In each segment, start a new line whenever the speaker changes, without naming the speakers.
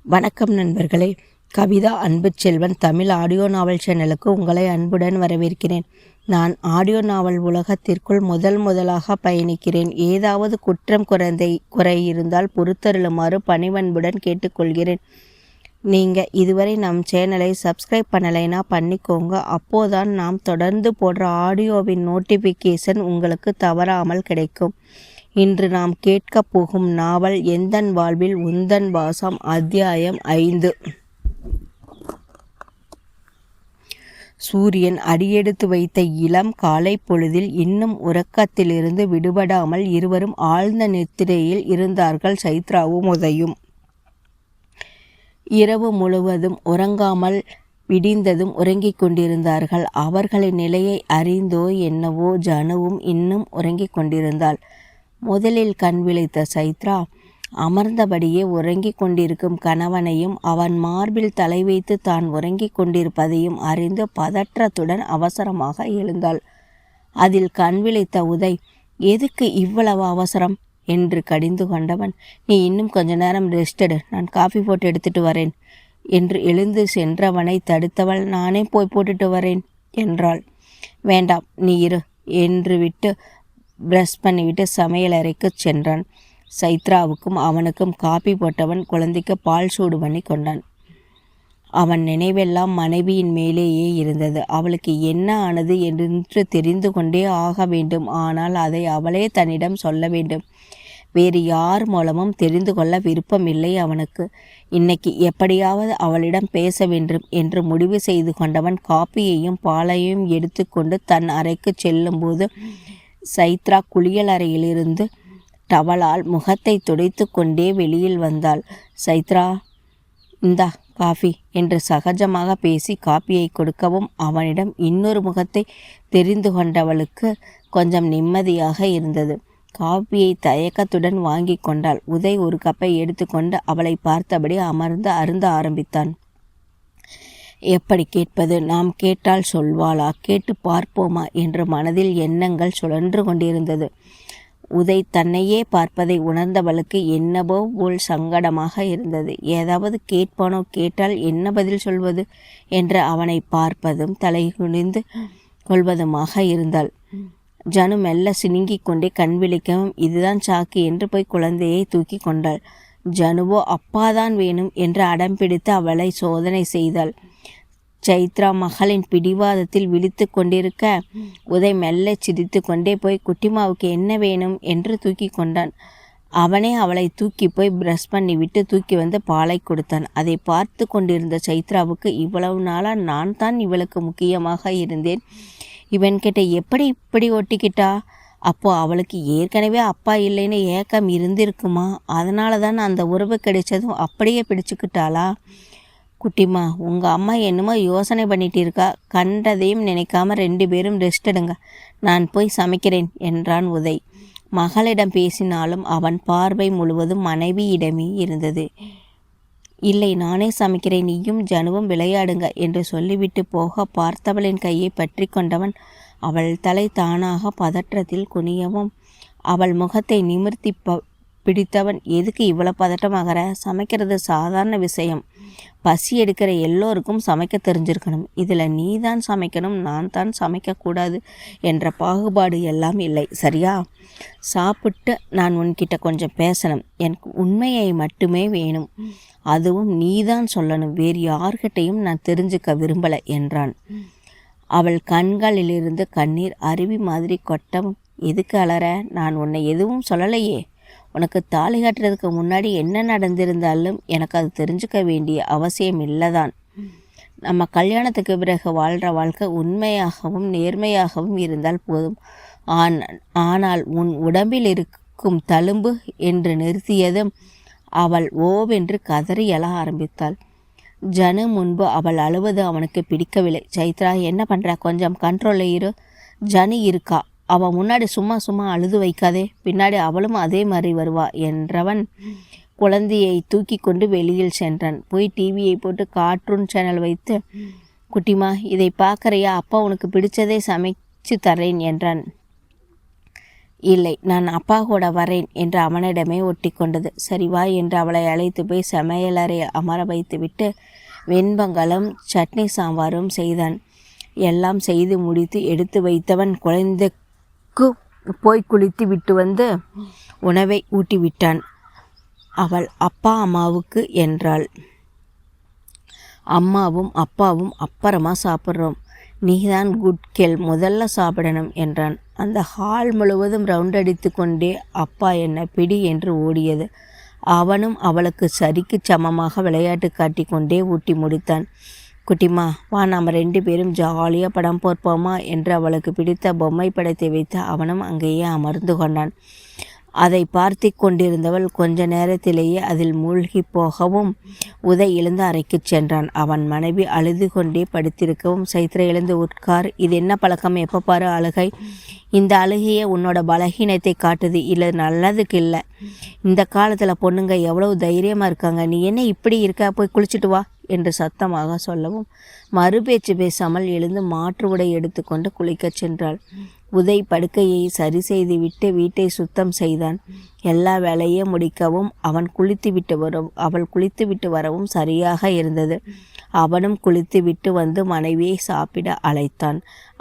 வணக்கம் நண்பர்களே. கவிதா அன்புச்செல்வன் தமிழ் ஆடியோ நாவல் சேனலுக்கு உங்களை அன்புடன் வரவேற்கிறேன். நான் ஆடியோ நாவல் உலகத்திற்குள் முதலாக பயணிக்கிறேன். ஏதாவது குற்றம் குறை இருந்தால் பொறுத்தருளுமாறு பணிவன்புடன் கேட்டுக்கொள்கிறேன். நீங்கள் இதுவரை நம் சேனலை சப்ஸ்கிரைப் பண்ணலைன்னா பண்ணிக்கோங்க. அப்போதான் நாம் தொடர்ந்து போடுற ஆடியோவின் நோட்டிஃபிகேஷன் உங்களுக்கு தவறாமல் கிடைக்கும். இன்று நாம் கேட்கப் போகும் நாவல் எந்தன் வாழ்வில் உந்தன் வாசம், அத்தியாயம் 5. சூரியன் அடியெடுத்து வைத்த இளம் காலை பொழுதில் இன்னும் உறக்கத்திலிருந்து விடுபடாமல் இருவரும் ஆழ்ந்த நித்திரையில் இருந்தார்கள். சைத்ராவும் உதயும் இரவு முழுவதும் உறங்காமல் விடிந்ததும் உறங்கிக் கொண்டிருந்தார்கள். அவர்களின் நிலையை அறிந்தோ என்னவோ ஜனுவும் இன்னும் உறங்கிக் கொண்டிருந்தாள். முதலில் கண் விழித்த சைத்ரா அமர்ந்தபடியே உறங்கிக் கொண்டிருக்கும் கணவனையும் அவன் மார்பில் தலை வைத்து தான் உறங்கிக் கொண்டிருப்பதையும் அறிந்து பதற்றத்துடன் அவசரமாக எழுந்தாள். அதில் கண் விழித்த உதய், எதுக்கு இவ்வளவு அவசரம் என்று கடிந்து கொண்டவன், நீ இன்னும் கொஞ்ச நேரம் ரெஸ்ட் எடு, நான் காஃபி போட்டு எடுத்துட்டு வரேன் என்று எழுந்து சென்றவனை தடுத்தவள், நானே போய் போட்டுட்டு வரேன் என்றாள். வேண்டாம், நீ இரு என்று விட்டு பிரஷ் பண்ணிவிட்டு சமையலறைக்கு சென்றான். சைத்ராவுக்கும் அவனுக்கும் காப்பி போட்டவன் குழந்தைக்கு பால் சூடு பண்ணி கொண்டான். அவன் நினைவெல்லாம் மனைவியின் மேலேயே இருந்தது. அவளுக்கு என்ன ஆனது என்று தெரிந்து கொண்டே ஆக வேண்டும். ஆனால் அதை அவளே தன்னிடம் சொல்ல வேண்டும். வேறு யார் மூலமும் தெரிந்து கொள்ள விருப்பமில்லை அவனுக்கு. இன்னைக்கு எப்படியாவது அவளிடம் பேச வேண்டும் என்று முடிவு செய்து கொண்டவன் காப்பியையும் பாலையும் எடுத்துக்கொண்டு தன் அறைக்கு செல்லும்போது சைத்ரா குளியலறையிலிருந்து டவலால் முகத்தை துடைத்து கொண்டே வெளியில் வந்தாள். சைத்ரா, இந்தா காஃபி என்று சகஜமாக பேசி காப்பியை கொடுக்கவும் அவனிடம் இன்னொரு முகத்தை தெரிந்து கொண்டவளுக்கு கொஞ்சம் நிம்மதியாக இருந்தது. காப்பியை தயக்கத்துடன் வாங்கி கொண்டாள். உதய் ஒரு கப்பை எடுத்துக்கொண்டு அவளை பார்த்தபடி அமர்ந்து அருந்த ஆரம்பித்தான். எப்படி கேட்பது? நாம் கேட்டால் சொல்வாளா? கேட்டு பார்ப்போமா என்று மனதில் எண்ணங்கள் சுழன்று கொண்டிருந்தது. உதய் தன்னையே பார்ப்பதை உணர்ந்தவளுக்கு என்னவோ போல் சங்கடமாக இருந்தது. ஏதாவது கேட்பானோ, கேட்டால் என்ன பதில் சொல்வது என்று அவனை பார்ப்பதும் தலை குனிந்து கொள்வதுமாக இருந்தாள். ஜனு மெல்ல சினுங்கி கொண்டே கண் விழிக்கவும் இதுதான் சாக்கு என்று போய் குழந்தையை தூக்கி கொண்டாள். ஜனுவோ அப்பாதான் வேணும் என்று அடம் பிடித்து அவளை சோதனை செய்தாள். சைத்ரா மகளின் பிடிவாதத்தில் விழித்து கொண்டிருக்க உதய் மெல்ல சிரித்து கொண்டே போய் குட்டிமாவுக்கு என்ன வேணும் என்று தூக்கி கொண்டான். அவனே அவளை தூக்கி போய் பிரஷ் பண்ணிவிட்டு தூக்கி வந்து பாலை கொடுத்தான். அதை பார்த்து கொண்டிருந்த சைத்ராவுக்கு இவ்வளவு நாளாக நான் தான் இவளுக்கு முக்கியமாக இருந்தேன், இவன்கிட்ட எப்படி இப்படி ஒட்டிக்கிட்டா? அப்போ அவளுக்கு ஏற்கனவே அப்பா இல்லைன்னு ஏக்கம் இருந்திருக்குமா? அதனால தான் அந்த உறவு கிடைச்சதும் அப்படியே பிடிச்சுக்கிட்டாளா? குட்டிமா, உங்கள் அம்மா என்னமோ யோசனை பண்ணிட்டு இருக்கா. கண்டதையும் நினைக்காம 2 பேரும் ரெஸ்ட் எடுங்க, நான் போய் சமைக்கிறேன் என்றான் உதய். மகளிடம் பேசினாலும் அவன் பார்வை முழுவதும் மனைவியிடமே இருந்தது. இல்லை, நானே சமைக்கிறேன், நீயும் ஜனுவும் விளையாடுங்க என்று சொல்லிவிட்டு போக பார்த்தவளின் கையை பற்றி கொண்டவன் அவள் தலை தானாக பதற்றத்தில் குனியவும் அவள் முகத்தை நிமிர்த்தி பிடித்தவன், எதுக்கு இவ்வளோ பதட்டமாகற? சமைக்கிறது சாதாரண விஷயம். பசி எடுக்கிற எல்லோருக்கும் சமைக்க தெரிஞ்சிருக்கணும். இதில் நீ தான் சமைக்கணும், நான் தான் சமைக்கக்கூடாது என்ற பாகுபாடு எல்லாம் இல்லை, சரியா? சாப்பிட்டு நான் உன்கிட்ட கொஞ்சம் பேசணும். எனக்கு உண்மையை மட்டுமே வேணும், அதுவும் நீ தான் சொல்லணும். வேறு யார்கிட்டையும் நான் தெரிஞ்சுக்க விரும்பலை என்றான். அவள் கண்களிலிருந்து கண்ணீர் அருவி மாதிரி கொட்டவும், எதுக்கு அலற? நான் உன்னை எதுவும் சொல்லலையே. உனக்கு தாலி கட்டுறதுக்கு முன்னாடி என்ன நடந்திருந்தாலும் எனக்கு அது தெரிஞ்சுக்க வேண்டிய அவசியம் இல்லைதான். நம்ம கல்யாணத்துக்கு பிறகு வாழ்கிற வாழ்க்கை உண்மையாகவும் நேர்மையாகவும் இருந்தால் போதும். ஆனால் உன் உடம்பில் இருக்கும் தழும்பு என்று நிறுத்தியதும் அவள் ஓவென்று கதறி எழ ஆரம்பித்தாள். ஜனு முன்பு அவள் அழுவது அவனுக்கு பிடிக்கவில்லை. சைத்ரா, என்ன பண்ணுற? கொஞ்சம் கண்ட்ரோலில் இரு. ஜனு இருக்கா, அவள் முன்னாடி சும்மா அழுது வைக்காதே, பின்னாடி அவளும் அதே மாதிரி வருவா என்றவன் குழந்தையை தூக்கி கொண்டு வெளியில் சென்றான். போய் டிவியை போட்டு கார்ட்டூன் சேனல் வைத்து, குட்டிமா இதை பார்க்குறியா, அப்பா உனக்கு பிடிச்சதே சமைச்சு தரேன் என்றான். இல்லை, நான் அப்பா கூட வரேன் என்று அவனிடமே ஒட்டி கொண்டது. சரி வா என்று அவளை அழைத்து போய் சமையலறை அமர வைத்துவிட்டு வெண்பங்களும் சட்னி சாம்பாரும் செய்தான். எல்லாம் செய்து முடித்து எடுத்து வைத்தவன் குழந்தைக்கு போய் குளித்து விட்டு வந்து உணவை ஊட்டிவிட்டான். அவள் அப்பா அம்மாவுக்கு என்றாள். அம்மாவும் அப்பாவும் அப்புறமா சாப்பிட்றோம், நீதான் குட் கேள், முதல்ல சாப்பிடணும் என்றான். அந்த ஹால் முழுவதும் ரவுண்ட் அடித்து கொண்டே அப்பா என்ன பிடி என்று ஓடியது. அவனும் அவளுக்கு சரிக்கு சமமாக விளையாட்டு காட்டி கொண்டே ஊட்டி முடித்தான். குட்டிமா வா, நாம் 2 பேரும் ஜாலியாக படம் பார்ப்போமா என்று அவளுக்கு பிடித்த பொம்மை படத்தை வைத்து அவனும் அங்கேயே அமர்ந்து கொண்டான். அதை பார்த்து கொண்டிருந்தவள் கொஞ்ச நேரத்திலேயே அதில் மூழ்கி போகவும் உதய் எழுந்து அறைக்கு சென்றான். அவன் மனைவி அழுது கொண்டே படுத்திருக்கவும் சைத்ரா எழுந்து உட்கார், இது என்ன பழக்கம், எப்போ பாரு அழுகை, இந்த அழுகையை உன்னோட பலகீனத்தை காட்டுது, இல்லை நல்லதுக்கு இல்லை. இந்த காலத்தில் பொண்ணுங்க எவ்வளவு தைரியமாக இருக்காங்க, நீ என்ன இப்படி இருக்க, போய் குளிச்சுட்டு வா என்று சத்தமாக சொல்லவும் மறுபேச்சு பேசாமல் எழுந்து மாற்று உடை எடுத்துக்கொண்டு குளிக்கச் சென்றாள். உதய் படுக்கையை சரி செய்துவிட்டு வீட்டை சுத்தம் செய்தான். எல்லா வேலையும் முடிக்கவும் அவள் குளித்துவிட்டு வரவும் சரியாக இருந்தது. அவனும் குளித்துவிட்டு வந்து மனைவியை சாப்பிட அழைத்தான்.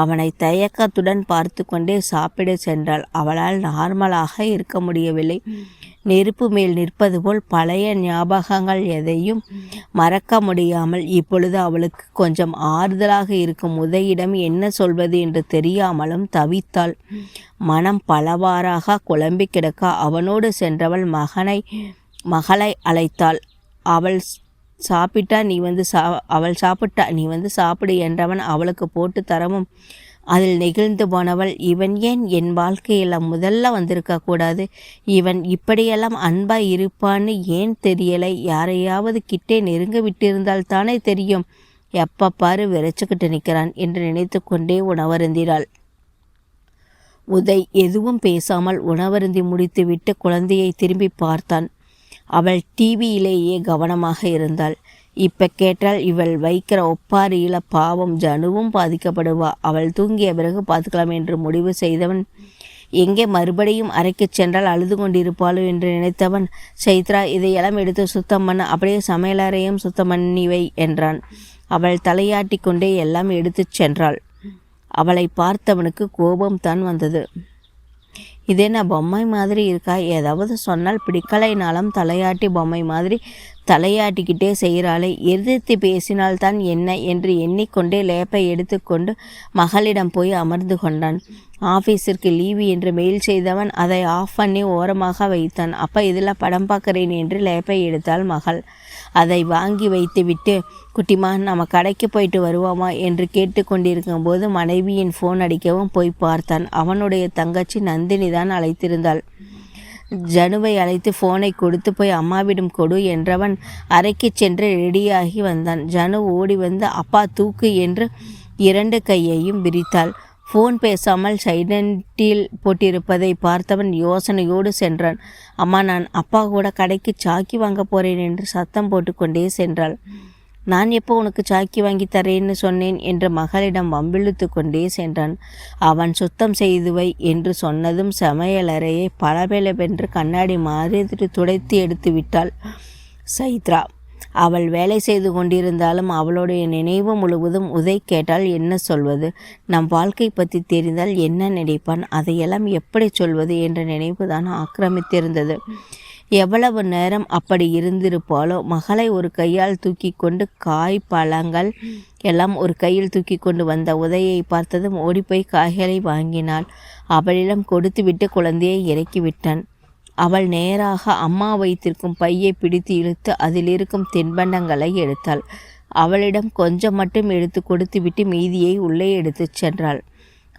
அவனை தயக்கத்துடன் பார்த்து கொண்டே சாப்பிட சென்றாள். அவளால் நார்மலாக இருக்க முடியவில்லை. நெருப்பு மேல் நிற்பது போல் பழைய ஞாபகங்கள் எதையும் மறக்க முடியாமல் இப்பொழுது அவளுக்கு கொஞ்சம் ஆறுதலாக இருக்கும் உதயிடம் என்ன சொல்வது என்று தெரியாமலும் தவித்தாள். மனம் பலவாறாக குழம்பி கிடக்க அவனோடு சென்றவள் மகளை அழைத்தாள். அவள் சாப்பிட்டா நீ வந்து சாப்பிடு என்றவன் அவளுக்கு போட்டு தரவும் அதில் நெகிழ்ந்து போனவள், இவன் ஏன் என் வாழ்க்கையில் முதல்ல வந்திருக்க கூடாது, இவன் இப்படியெல்லாம் அன்பாய் இருப்பான்னு ஏன் தெரியலை, யாரையாவது கிட்டே நெருங்க விட்டிருந்தால் தானே தெரியும், எப்போ பாரு விரைச்சுக்கிட்டு நிற்கிறான் என்று நினைத்து கொண்டே உணவருந்தினாள். உதய் எதுவும் பேசாமல் உணவருந்தி முடித்துவிட்டு குழந்தையை திரும்பி பார்த்தான். அவள் டிவியிலேயே கவனமாக இருந்தாள். இப்போ கேட்டால் இவள் வைக்கிற ஒப்பாரியில் பாவம் ஜனுவும் பாதிக்கப்படுவா, அவள் தூங்கிய பிறகு பார்த்துக்கலாம் என்று முடிவு செய்தவன் எங்கே மறுபடியும் அறைக்கு சென்றால் அழுது கொண்டிருப்பாளோ என்று நினைத்தவன், சைத்ரா இதையெல்லாம் எடுத்து சுத்தம் பண்ண, அப்படியே சமையலறையும் சுத்தம் பண்ணிவை என்றான். அவள் தலையாட்டி கொண்டே எல்லாம் எடுத்து சென்றாள். அவளை பார்த்தவனுக்கு கோபம்தான் வந்தது. இதென்ன பொம்மை மாதிரி இருக்கா, ஏதாவது சொன்னால் பிடிக்கலைனாலும் தலையாட்டி பொம்மை மாதிரி தலையாட்டிக்கிட்டே செய்கிறாளே, எதிர்த்து பேசினால்தான் என்ன என்று எண்ணிக்கொண்டே லேப்பை எடுத்துக்கொண்டு மகளிடம் போய் அமர்ந்து கொண்டான். ஆஃபீஸிற்கு லீவு என்று மெயில் செய்தவன் அதை ஆஃப் பண்ணி ஓரமாக வைத்தான். அப்போ இதில் படம் பார்க்குறேன் என்று லேப்பை எடுத்தாள் மகள். அதை வாங்கி வைத்துவிட்டு, குட்டிமா நம்ம கடைக்கு போயிட்டு வருவோமா என்று கேட்டுக்கொண்டிருக்கும் போது மனைவியின் ஃபோன் அடிக்கவும் போய் பார்த்தான். அவனுடைய தங்கச்சி நந்தினி தான் அழைத்திருந்தாள். ஜனுவை அழைத்து ஃபோனை கொடுத்து போய் அம்மாவிடம் கொடு என்றவன் அறைக்கு சென்று ரெடியாகி வந்தான். ஜனு ஓடி வந்து அப்பா தூக்கு என்று 2 கையையும் விரித்தாள். ஃபோன் பேசாமல் சைலண்டில் போட்டிருப்பதை பார்த்தவன் யோசனையோடு சென்றான். அம்மா, நான் அப்பா கூட கடைக்கு சாக்கி வாங்க போகிறேன் என்று சத்தம் போட்டுக்கொண்டே சென்றாள். நான் எப்போ உனக்கு சாக்கி வாங்கி தரேன்னு சொன்னேன் என்று மகளிடம் வம்பிழுத்து கொண்டே சென்றான். அவன் சுத்தம் செய்துவை என்று சொன்னதும் சமையலறையை பளபளவென்று கண்ணாடி மாதிரி துடைத்து எடுத்து விட்டாள் சைத்ரா. அவள் வேலை செய்து கொண்டிருந்தாலும் அவளுடைய நினைவு முழுவதும் உதய் கேட்டால் என்ன சொல்வது, நம் வாழ்க்கை பற்றி தெரிந்தால் என்ன நினைப்பான், அதையெல்லாம் எப்படி சொல்வது என்ற நினைவுதான் ஆக்கிரமித்திருந்தது. எவ்வளவு நேரம் அப்படி இருந்திருப்பாளோ. மகளை ஒரு கையால் தூக்கி கொண்டு காய் பழங்கள் எல்லாம் ஒரு கையில் தூக்கி கொண்டு வந்த உதயை பார்த்ததும் ஓடிப்போய் காய்களை வாங்கினாள். அவளிடம் கொடுத்துவிட்டு குழந்தையை இறக்கிவிட்டான். அவள் நேராக அம்மா வைத்திருக்கும் பையை பிடித்து இழுத்து அதில் இருக்கும் தின்பண்டங்களை எடுத்தாள். அவளிடம் கொஞ்சம் மட்டும் எடுத்து கொடுத்துவிட்டு மீதியை உள்ளே எடுத்து சென்றாள்.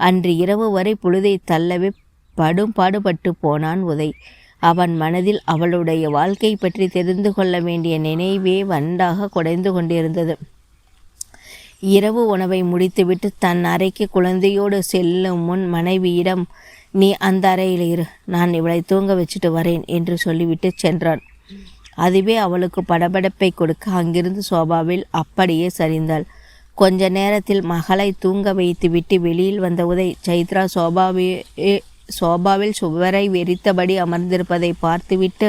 அன்று இரவு வரை பொழுதை தள்ளவே பாடுபட்டு போனான் உதய். அவன் மனதில் அவளுடைய வாழ்க்கை பற்றி தெரிந்து கொள்ள வேண்டிய நினைவே வண்டாக குடைந்து கொண்டிருந்தது. இரவு உணவை முடித்துவிட்டு தன் அறைக்கு குழந்தையோடு செல்லும் முன் மனைவியிடம், நீ அந்த அறையில் இரு, நான் இவளை தூங்க வச்சுட்டு வரேன் என்று சொல்லிவிட்டு சென்றான். அதுவே அவளுக்கு படபடப்பை கொடுக்க அங்கிருந்து சோபாவில் அப்படியே சரிந்தாள். கொஞ்ச நேரத்தில் மகளை தூங்க வைத்துவிட்டு வெளியில் வந்த உதய், சைத்ரா சோபாவில் சுவரை வெறித்தபடி அமர்ந்திருப்பதை பார்த்துவிட்டு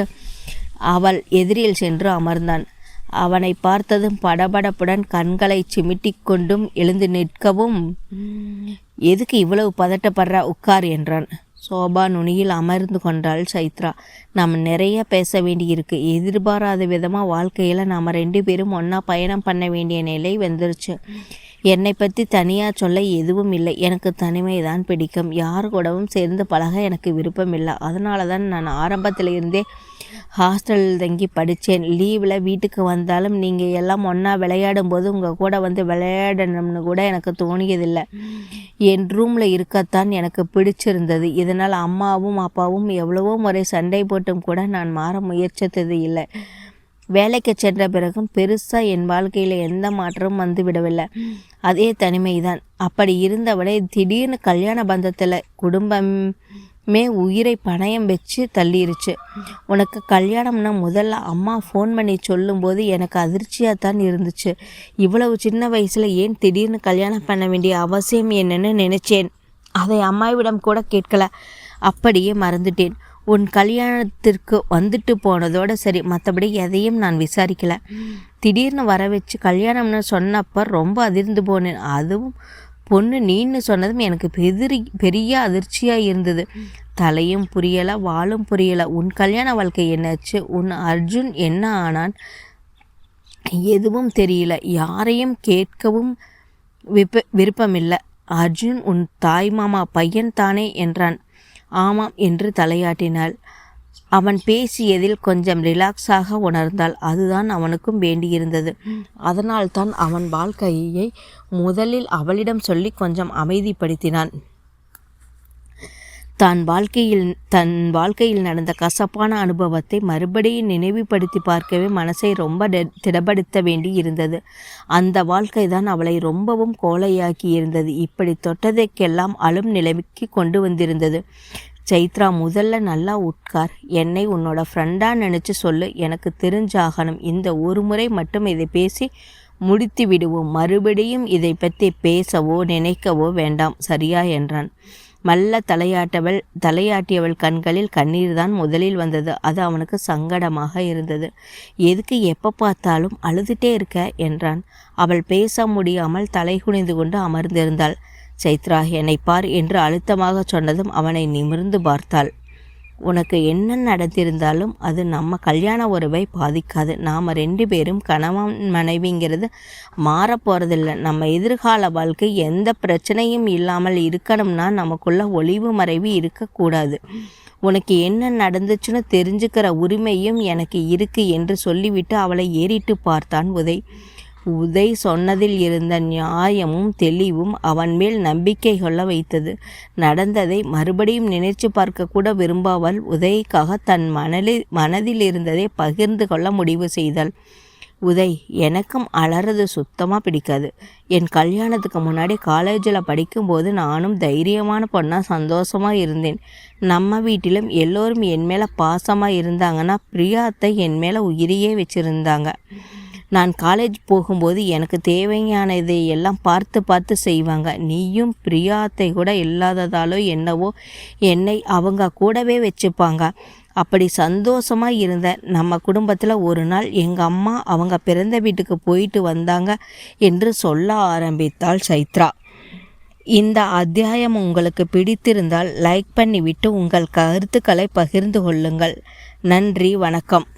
அவள் எதிரில் சென்று அமர்ந்தான். அவனை பார்த்ததும் படபடப்புடன் கண்களை சிமிட்டிக் கொண்டும் எழுந்து நிற்கவும், எதுக்கு இவ்வளவு பதட்டப்படுற, உட்கார் என்றான். சோபா நுனியில் அமர்ந்து கொண்டாள் சைத்ரா. நாம் நிறைய பேச வேண்டியிருக்கு. எதிர்பாராத விதமாக வாழ்க்கையில் நாம் 2 பேரும் ஒன்றா பயணம் பண்ண வேண்டிய நிலை வந்துருச்சு. என்னை பற்றி தனியாக சொல்ல எதுவும் இல்லை. எனக்கு தனிமை தான் பிடிக்கும். யார் கூடவும் சேர்ந்து பழக எனக்கு விருப்பம் இல்லை. அதனால தான் நான் ஆரம்பத்தில் இருந்தே ஹாஸ்டலில் தங்கி படித்தேன். லீவில் வீட்டுக்கு வந்தாலும் நீங்கள் எல்லாம் ஒன்றா விளையாடும் போது உங்கள் கூட வந்து விளையாடணும்னு கூட எனக்கு தோணியதில்லை. என் ரூமில் இருக்கத்தான் எனக்கு பிடிச்சிருந்தது. இதனால் அம்மாவும் அப்பாவும் எவ்வளவோ முறை சண்டை போட்டும் கூட நான் மாற முயற்சித்தது இல்லை. வேலைக்கு சென்ற பிறகும் பெருசாக என் வாழ்க்கையில் எந்த மாற்றமும் வந்து விடவில்லை. அதே தனிமைதான். அப்படி இருந்தவளை திடீர்னு கல்யாண பந்தத்தில் குடும்பமே உயிரை பணயம் வச்சு தள்ளிருச்சு. உனக்கு கல்யாணம்னா முதல்ல அம்மா ஃபோன் பண்ணி சொல்லும்போது எனக்கு அதிர்ச்சியாக தான் இருந்துச்சு. இவ்வளவு சின்ன வயசில் ஏன் திடீர்னு கல்யாணம் பண்ண வேண்டிய அவசியம் என்னன்னு நினச்சேன். அதை அம்மாவிடம் கூட கேட்கல. அப்படியே மறந்துட்டேன். உன் கல்யாணத்திற்கு வந்துட்டு போனதோடு சரி, மற்றபடி எதையும் நான் விசாரிக்கலை. திடீர்னு வர வச்சு கல்யாணம்னு சொன்னப்போ ரொம்ப அதிர்ந்து போனேன். அதுவும் பொண்ணு நீன்னு சொன்னதும் எனக்கு பெரிய அதிர்ச்சியாக இருந்தது. தலையும் புரியலை, வாலும் புரியலை. உன் கல்யாண வாழ்க்கை என்னாச்சு? உன் அர்ஜுன் என்ன ஆனான்? எதுவும் தெரியல. யாரையும் கேட்கவும் விருப்பமில்லை. அர்ஜுன் உன் தாய் மாமா பையன் தானே என்றான். ஆமாம் என்று தலையாட்டினாள். அவன் பேசியதில் கொஞ்சம் ரிலாக்ஸாக உணர்ந்தாள். அதுதான் அவனுக்கும் வேண்டியிருந்தது. அதனால்தான் அவன் வாழ்க்கையை முதலில் அவளிடம் சொல்லி கொஞ்சம் அமைதிப்படுத்தினான். தன் வாழ்க்கையில் நடந்த கசப்பான அனுபவத்தை மறுபடியும் நினைவுபடுத்தி பார்க்கவே மனசை ரொம்ப திடப்படுத்த வேண்டி இருந்தது. அந்த வாழ்க்கை தான் அவளை ரொம்பவும் கோழையாக்கி இருந்தது. இப்படி தொட்டதைக்கெல்லாம் அழும் நிலைமைக்கு கொண்டு வந்திருந்தது. சைத்ரா, முதல்ல நல்லா உட்கார். என்னை உன்னோட ஃப்ரெண்டாக நினச்சி சொல்லு. எனக்கு தெரிஞ்சாகணும். இந்த ஒரு முறை மட்டும் இதை பேசி முடித்து விடுவோம். மறுபடியும் இதை பற்றி பேசவோ நினைக்கவோ வேண்டாம், சரியா என்றான். மெல்ல தலையாட்டியவள் கண்களில் கண்ணீர் தான் முதலில் வந்தது. அது அவனுக்கு சங்கடமாக இருந்தது. எதுக்கு எப்போ பார்த்தாலும் அழுதுட்டே இருக்க என்றான். அவள் பேச முடியாமல் தலை குனிந்து கொண்டு அமர்ந்திருந்தாள். சைத்ரா, என்னை பார் என்று அழுத்தமாக சொன்னதும் அவனை நிமிர்ந்து பார்த்தாள். உனக்கு என்ன நடந்திருந்தாலும் அது நம்ம கல்யாண உறவை பாதிக்காது. நாம் 2 பேரும் கணவன் மனைவிங்கிறது மாறப்போகிறதில்லை. நம்ம எதிர்கால வாழ்க்கை எந்த பிரச்சனையும் இல்லாமல் இருக்கணும்னா நமக்குள்ள ஒளிவு மறைவு இருக்கக்கூடாது. உனக்கு என்ன நடந்துச்சுன்னு தெரிஞ்சுக்கிற உரிமையும் எனக்கு இருக்கு என்று சொல்லிவிட்டு அவளை ஏறிட்டு பார்த்தான் உதய் சொன்னதில் இருந்த நியாயமும் தெளிவும் அவன் மேல் நம்பிக்கை கொள்ள வைத்தது. நடந்ததை மறுபடியும் நினைச்சு பார்க்க கூட விரும்பாமல் உதய்க்காக தன் மனதில் இருந்ததை பகிர்ந்து கொள்ள முடிவு செய்தாள். உதய், எனக்கும் அலறது சுத்தமாக பிடிக்காது. என் கல்யாணத்துக்கு முன்னாடி காலேஜில் படிக்கும்போது நானும் தைரியமான பொண்ணாக சந்தோஷமாக இருந்தேன். நம்ம வீட்டிலும் எல்லோரும் என் மேலே பாசமாக இருந்தாங்கன்னா பிரியாத்தை என் மேலே உயிரையே வச்சுருந்தாங்க. நான் காலேஜ் போகும்போது எனக்கு தேவையானதை எல்லாம் பார்த்து செய்வாங்க. நீயும் பிரியாத்தை கூட இல்லாததாலோ என்னவோ என்னை அவங்க கூடவே வச்சுப்பாங்க. அப்படி சந்தோஷமாக இருந்த நம்ம குடும்பத்தில் ஒரு நாள் எங்கள் அம்மா அவங்க பிறந்த வீட்டுக்கு போயிட்டு வந்தாங்க என்று சொல்ல ஆரம்பித்தாள் சைத்ரா. இந்த அத்தியாயம் உங்களுக்கு பிடித்திருந்தால் லைக் பண்ணிவிட்டு உங்கள் கருத்துக்களை பகிர்ந்து கொள்ளுங்கள். நன்றி, வணக்கம்.